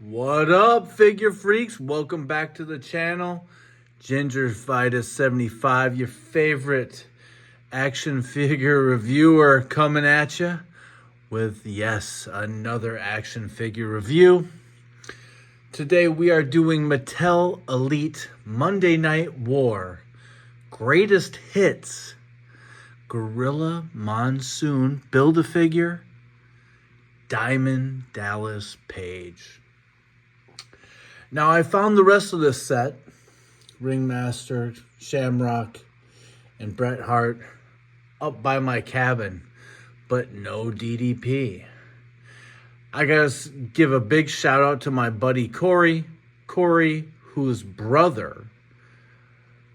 What up, figure freaks? Welcome back to the channel. Gingerfighter75, your favorite action figure reviewer, coming at you with, yes, another action figure review. Today we are doing Mattel Elite Monday Night War Greatest Hits Gorilla Monsoon Build-A-Figure Diamond Dallas Page. Now, I found the rest of this set, Ringmaster, Shamrock, and Bret Hart, up by my cabin, but no DDP. I gotta give a big shout out to my buddy Corey. Corey, whose brother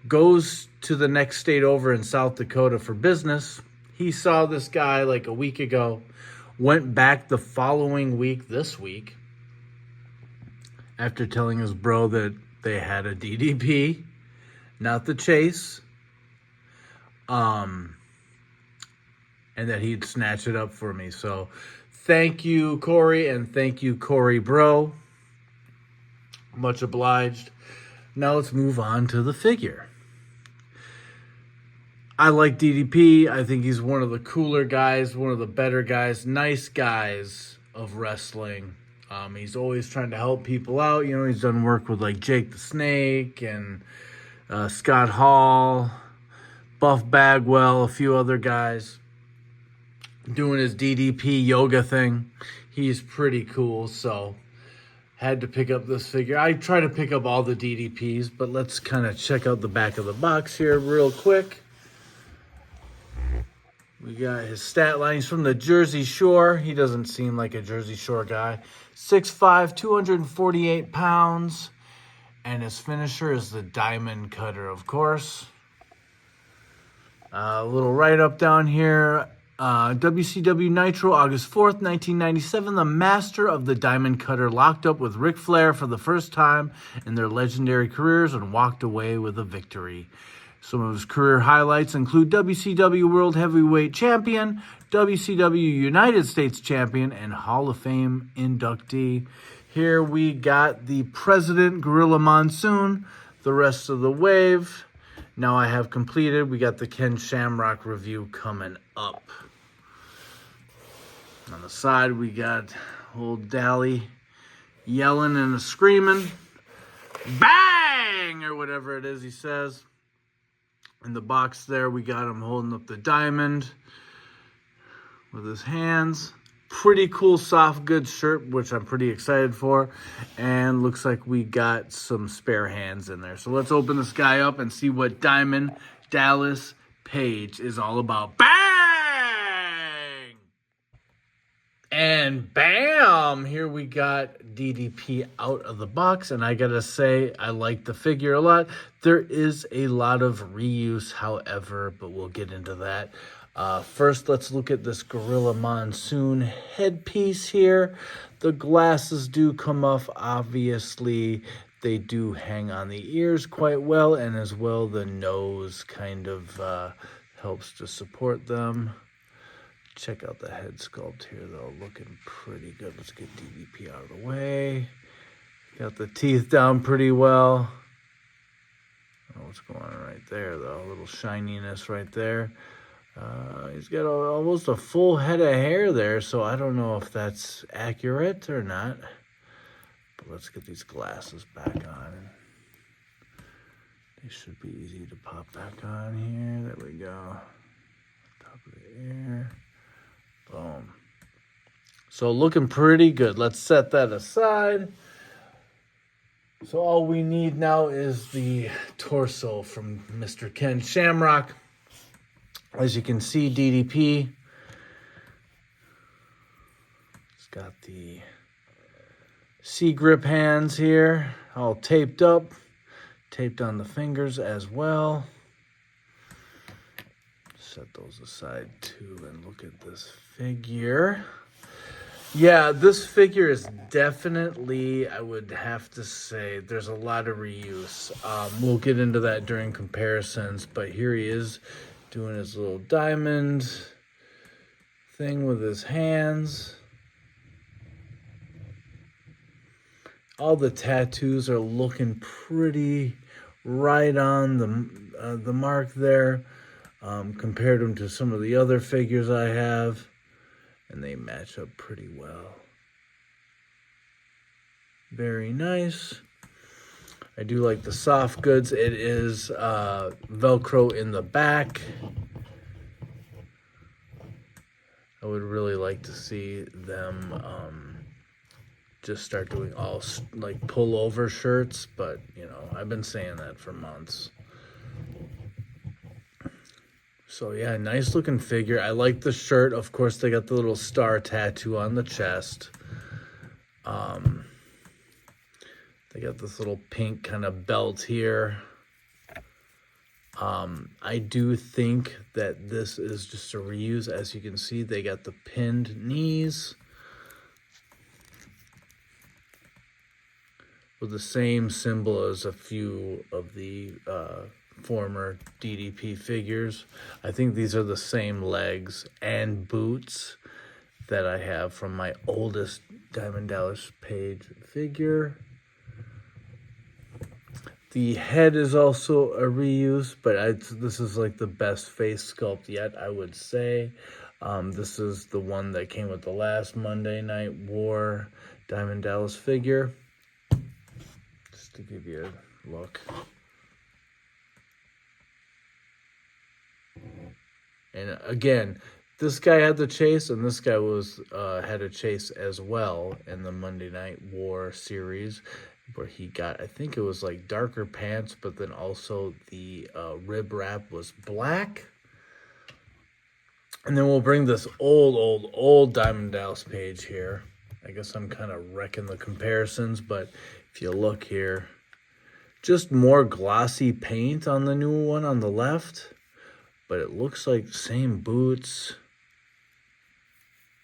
goes to the next state over in South Dakota for business. He saw this guy like a week ago, went back the following week, this week, after telling his bro that they had a DDP, not the chase, and that he'd snatch it up for me. So thank you, Corey, and thank you, Corey bro. Much obliged. Now let's move on to the figure. I like DDP. I think he's one of the cooler guys, one of the better guys, nice guys of wrestling. He's always trying to help people out. You know, he's done work with like Jake the Snake and Scott Hall, Buff Bagwell, a few other guys. Doing his DDP yoga thing. He's pretty cool, so had to pick up this figure. I try to pick up all the DDPs, but let's kind of check out the back of the box here real quick. We got his stat line. He's from the Jersey Shore. He doesn't seem like a Jersey Shore guy. 6'5", 248 pounds. And his finisher is the Diamond Cutter, of course. A little write-up down here. WCW Nitro, August 4th, 1997. The master of the Diamond Cutter locked up with Ric Flair for the first time in their legendary careers and walked away with a victory. Some of his career highlights include WCW World Heavyweight Champion, WCW United States Champion, and Hall of Fame inductee. Here we got the President Gorilla Monsoon, the rest of the wave. Now I have completed. We got the Ken Shamrock review coming up. On the side, we got old Dally yelling and screaming. Bang! Or whatever it is he says. In the box there, we got him holding up the diamond with his hands. Pretty cool soft goods shirt, which I'm pretty excited for. And looks like we got some spare hands in there. So let's open this guy up and see what Diamond Dallas Page is all about. Bang! And bam! Here we got DDP out of the box. And I gotta say, I like the figure a lot. There is a lot of reuse, however, but we'll get into that. First, let's look at this Gorilla Monsoon headpiece here. The glasses do come off, obviously. They do hang on the ears quite well, and as well the nose kind of helps to support them. Check out the head sculpt here, though. Looking pretty good. Let's get DDP out of the way. Got the teeth down pretty well. I don't know what's going on right there, though. A little shininess right there. He's got almost a full head of hair there, so I don't know if that's accurate or not. But let's get these glasses back on. They should be easy to pop back on here. There we go. Top of the ear. Boom. So looking pretty good. Let's set that aside. So all we need now is the torso from Mr. Ken Shamrock. As you can see, DDP. It's got the C-grip hands here, all taped up. Taped on the fingers as well. Set those aside too and look at this figure. Yeah, this figure is definitely, I would have to say, there's a lot of reuse. We'll get into that during comparisons, but here he is doing his little diamond thing with his hands. all the tattoos are looking pretty right on the mark there. Compared them to some of the other figures I have, and they match up pretty well. Very nice. I do like the soft goods. It is Velcro in the back. I would really like to see them just start doing all like pullover shirts, but you know, I've been saying that for months. So yeah, nice looking figure. I like the shirt. Of course, they got the little star tattoo on the chest. They got this little pink kind of belt here. I do think that this is just a reuse. As you can see, they got the pinned knees with the same symbol as a few of the former DDP figures. I think these are the same legs and boots that I have from my oldest Diamond Dallas Page figure. The head is also a reuse, but this is like the best face sculpt yet, I would say. This is the one that came with the last Monday Night War Diamond Dallas figure. Just to give you a look. And again, this guy had the chase, and this guy had a chase as well in the Monday Night War series, where he got, I think it was like darker pants, but then also the rib wrap was black. And then we'll bring this old Diamond Dallas Page here. I guess I'm kind of wrecking the comparisons, but if you look here, just more glossy paint on the new one on the left. But it looks like same boots,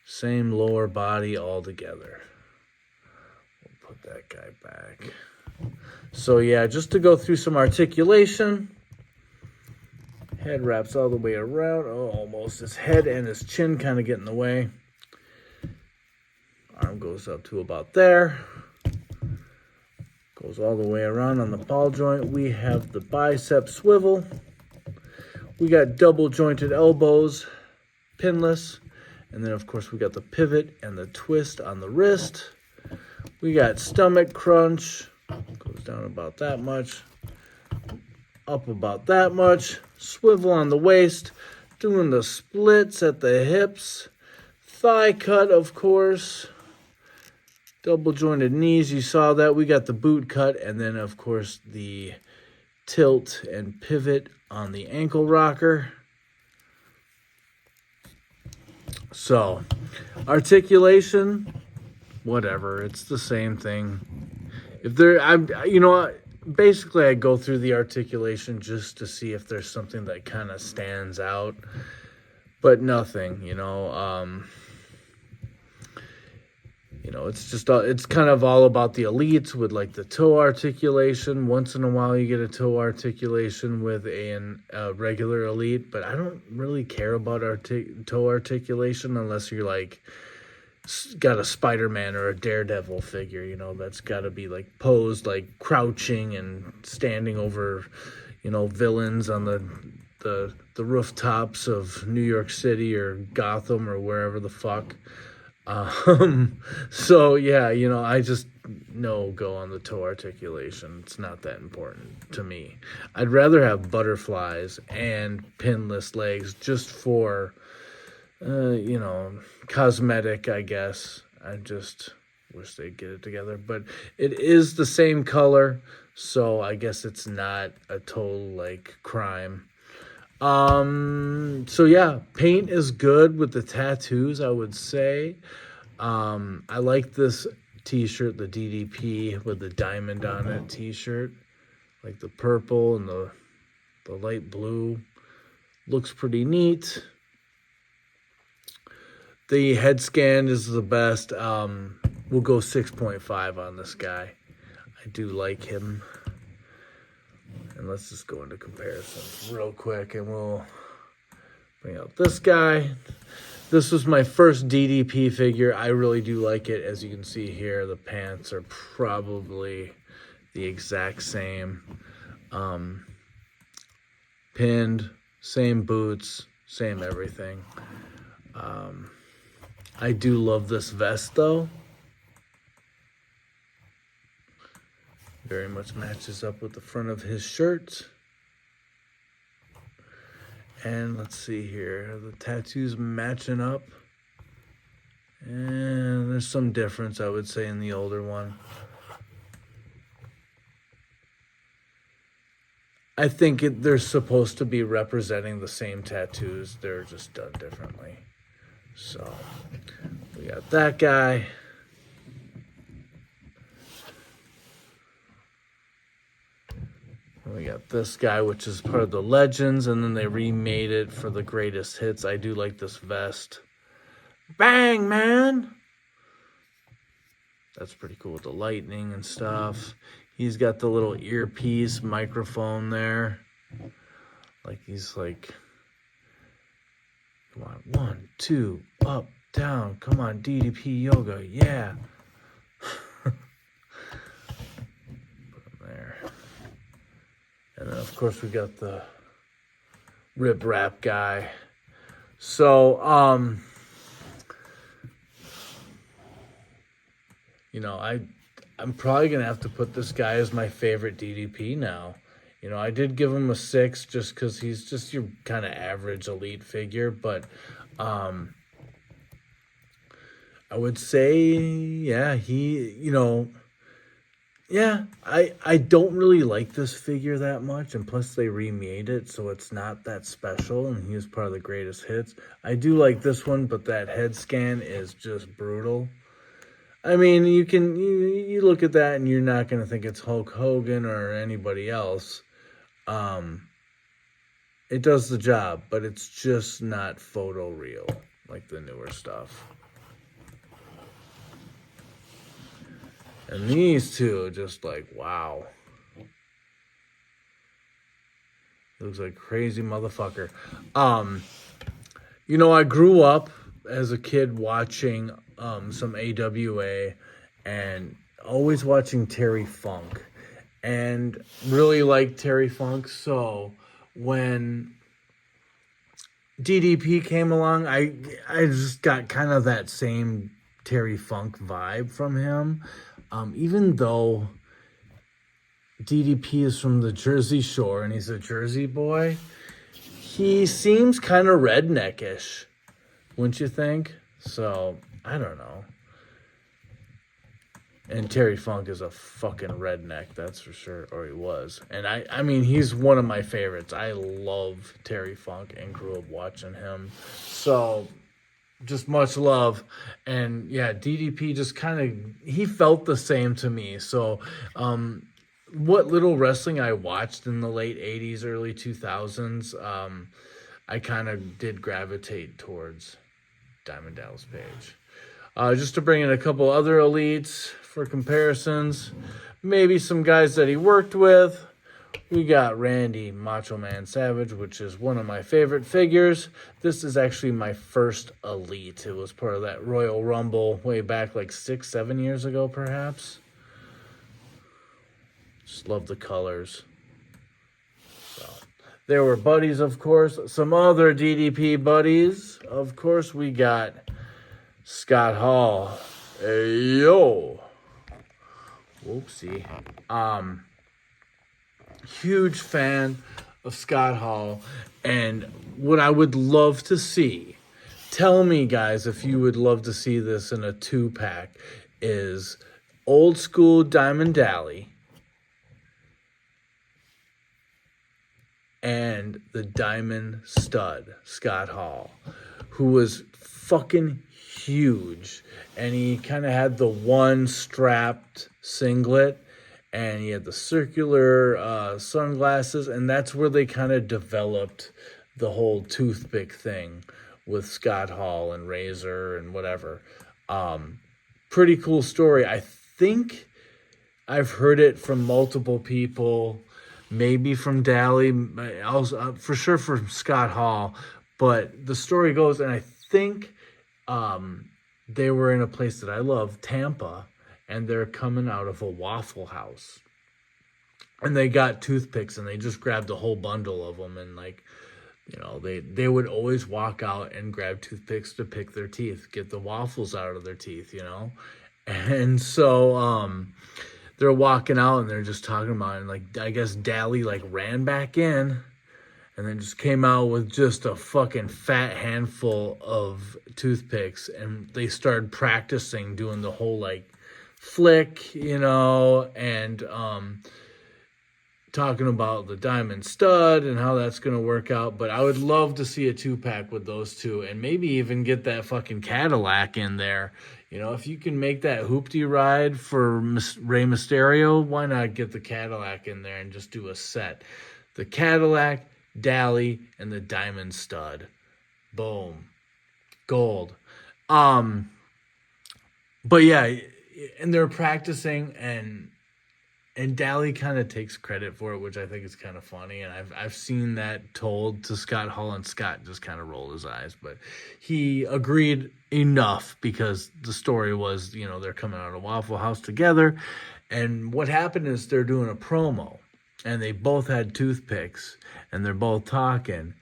same lower body all together. We'll put that guy back. So yeah, just to go through some articulation. Head wraps all the way around. Oh, almost. His head and his chin kind of get in the way. Arm goes up to about there. Goes all the way around on the ball joint. We have the bicep swivel. We got double jointed elbows, pinless. And then, of course, we got the pivot and the twist on the wrist. We got stomach crunch. Goes down about that much. Up about that much. Swivel on the waist. Doing the splits at the hips. Thigh cut, of course. Double jointed knees. You saw that. We got the boot cut. And then, of course, the tilt and pivot on the ankle rocker. So, articulation, whatever, it's the same thing. If there, basically I go through the articulation just to see if there's something that kind of stands out, but nothing, it's just, it's kind of all about the elites with like the toe articulation. Once in a while you get a toe articulation with a regular elite, but I don't really care about toe articulation unless you're like got a Spider-Man or a Daredevil figure, that's got to be like posed, like crouching and standing over, villains on the rooftops of New York City or Gotham or wherever the fuck. So yeah, I just go on the toe articulation. It's not that important to me. I'd rather have butterflies and pinless legs just for, cosmetic, I guess. I just wish they'd get it together, but it is the same color. So I guess it's not a total like crime. So yeah, paint is good with the tattoos, I would say. I like this t-shirt, the DDP with the diamond on it t-shirt. Like the purple and the light blue. Looks pretty neat. The head scan is the best. We'll go 6.5 on this guy. I do like him. And let's just go into comparisons real quick, and we'll bring out this guy. This was my first DDP figure. I really do like it. As you can see here, the pants are probably the exact same. Pinned, same boots, same everything. I do love this vest though. Very much matches up with the front of his shirt. And let's see here, the tattoos matching up. And there's some difference, I would say, in the older one. I think they're supposed to be representing the same tattoos. They're just done differently. So, we got that guy. We got this guy, which is part of the Legends, and then they remade it for the greatest hits. I do like this vest. Bang, man! That's pretty cool with the lightning and stuff. He's got the little earpiece microphone there. Like he's like, come on, 1, 2, up, down. Come on, DDP yoga, yeah. Put him there. And then, of course, we got the rip rap guy. So, you know, I'm probably going to have to put this guy as my favorite DDP now. You know, I did give him a 6 just because he's just your kind of average elite figure. But I would say, yeah, I don't really like this figure that much, and plus they remade it, so it's not that special, and he was part of the greatest hits. I do like this one, but that head scan is just brutal. I mean, you look at that and you're not going to think it's Hulk Hogan or anybody else. It does the job, but it's just not photo real like the newer stuff. And these two are just like, wow. Looks like crazy motherfucker. You know, I grew up as a kid watching some AWA and always watching Terry Funk. And really liked Terry Funk. So when DDP came along, I just got kind of that same Terry Funk vibe from him. Even though DDP is from the Jersey Shore and he's a Jersey boy, he seems kind of redneckish, wouldn't you think? So, I don't know. And Terry Funk is a fucking redneck, that's for sure, or he was. And I mean, he's one of my favorites. I love Terry Funk and grew up watching him. So, just much love. And yeah, DDP just kind of, he felt the same to me. So what little wrestling I watched in the late 80s, early 2000s, I kind of did gravitate towards Diamond Dallas Page. Just to bring in a couple other elites for comparisons, maybe some guys that he worked with. We got Randy Macho Man Savage, which is one of my favorite figures. This is actually my first elite. It was part of that Royal Rumble way back like 6-7 years ago, perhaps. Just love the colors. So, there were buddies, of course. Some other DDP buddies. Of course, we got Scott Hall. Hey, yo. Whoopsie. Huge fan of Scott Hall, and what I would love to see, tell me guys if you would love to see this in a 2-pack, is old school Diamond Dally and the Diamond Stud Scott Hall, who was fucking huge, and he kind of had the one strapped singlet, and he had the circular sunglasses, and that's where they kind of developed the whole toothpick thing with Scott Hall and Razor and whatever. Pretty cool story. I think I've heard it from multiple people, maybe from Dally, also, for sure from Scott Hall, but the story goes, and I think they were in a place that I love, Tampa, and they're coming out of a Waffle House. And they got toothpicks, and they just grabbed a whole bundle of them, and like, you know, they would always walk out and grab toothpicks to pick their teeth, get the waffles out of their teeth, you know. And so they're walking out, and they're just talking about it, and like, I guess Dally like ran back in and then just came out with just a fucking fat handful of toothpicks, and they started practicing doing the whole like flick, you know, and talking about the diamond stud and how that's going to work out. But I would love to see a 2-pack with those two, and maybe even get that fucking Cadillac in there. You know, if you can make that hoopty ride for Rey Mysterio, why not get the Cadillac in there and just do a set? The Cadillac, Dally, and the diamond stud. Boom. Gold. But yeah, and they're practicing, and Dally kind of takes credit for it, which I think is kind of funny. And I've seen that told to Scott Hall, and Scott just kind of rolled his eyes. But he agreed enough, because the story was, you know, they're coming out of Waffle House together. And what happened is they're doing a promo, and they both had toothpicks, and they're both talking.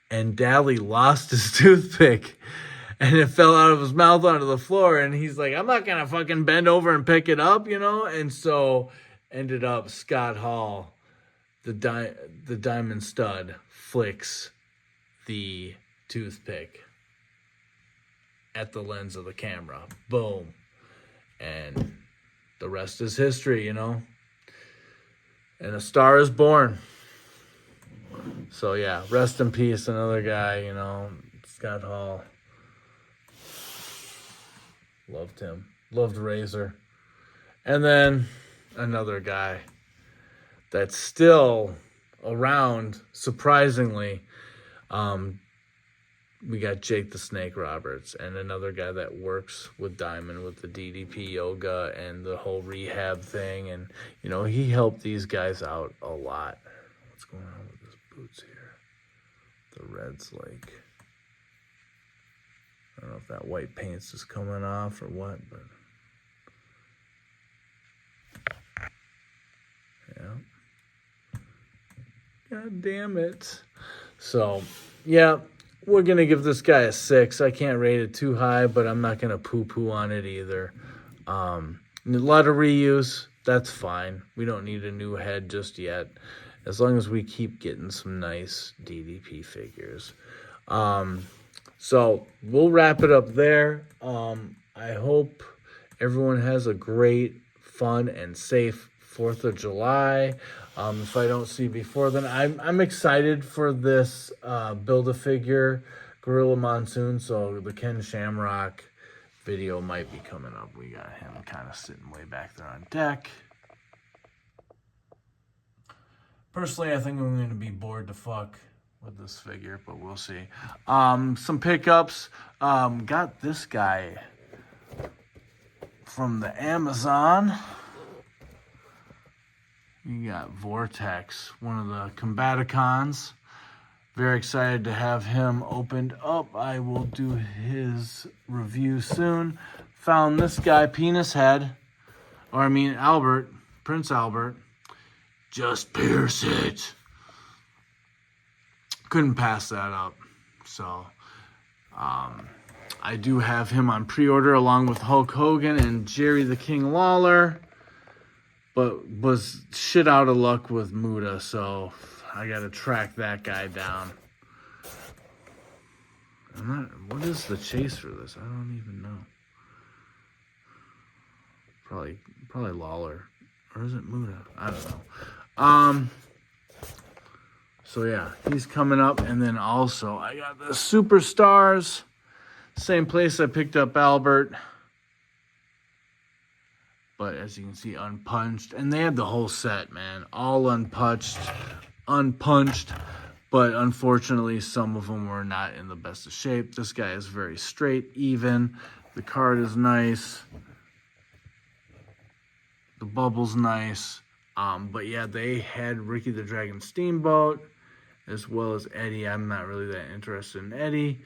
And Dally lost his toothpick, and it fell out of his mouth onto the floor. And he's like, I'm not going to fucking bend over and pick it up, you know? And so ended up Scott Hall, the diamond stud, flicks the toothpick at the lens of the camera. Boom. And the rest is history, you know? And a star is born. So yeah, rest in peace, another guy, you know, Scott Hall. Loved him. Loved Razor. And then another guy that's still around, surprisingly. We got Jake the Snake Roberts, and another guy that works with Diamond with the DDP yoga and the whole rehab thing. And, you know, he helped these guys out a lot. What's going on with his boots here? The red's like, I don't know if that white paint's just coming off or what, but yeah. God damn it. So, yeah, we're going to give this guy a 6. I can't rate it too high, but I'm not going to poo-poo on it either. A lot of reuse, that's fine. We don't need a new head just yet, as long as we keep getting some nice DDP figures. So we'll wrap it up there. I hope everyone has a great, fun, and safe 4th of July. If I don't see you before then, I'm excited for this Build-A-Figure Gorilla Monsoon. So the Ken Shamrock video might be coming up. We got him kind of sitting way back there on deck. Personally, I think I'm going to be bored to fuck with this figure, but we'll see. Some pickups. Got this guy from the Amazon. You got Vortex, one of the Combaticons. Very excited to have him opened up. I will do his review soon. Found this guy, Penis Head. Albert, Prince Albert. Just pierce it. Couldn't pass that up. So, I do have him on pre-order along with Hulk Hogan and Jerry the King Lawler. But was shit out of luck with Muda, so I got to track that guy down. What is the chase for this? I don't even know. Probably Lawler. Or is it Muda? I don't know. So yeah, he's coming up. And then also, I got the Superstars. Same place I picked up Albert. But as you can see, unpunched. And they had the whole set, man. All unpunched. But unfortunately, some of them were not in the best of shape. This guy is very straight, even. The card is nice. The bubble's nice. But yeah, they had Ricky the Dragon Steamboat, as well as Eddie. I'm not really that interested in Eddie.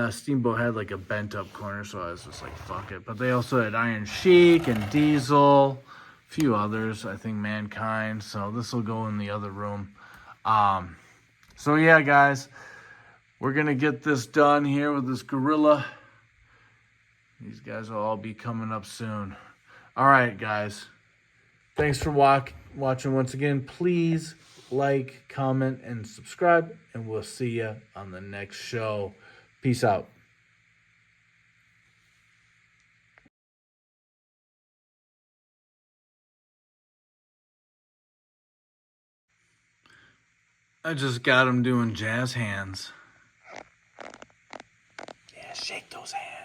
Steamboat had like a bent up corner, so I was just like, fuck it. But they also had Iron Sheik and Diesel, a few others, I think Mankind. So this will go in the other room. So yeah, guys, we're going to get this done here with this gorilla. These guys will all be coming up soon. All right, guys. Thanks for watching once again. Please like, comment, and subscribe, and we'll see you on the next show. Peace out. I just got him doing jazz hands. Yeah, shake those hands.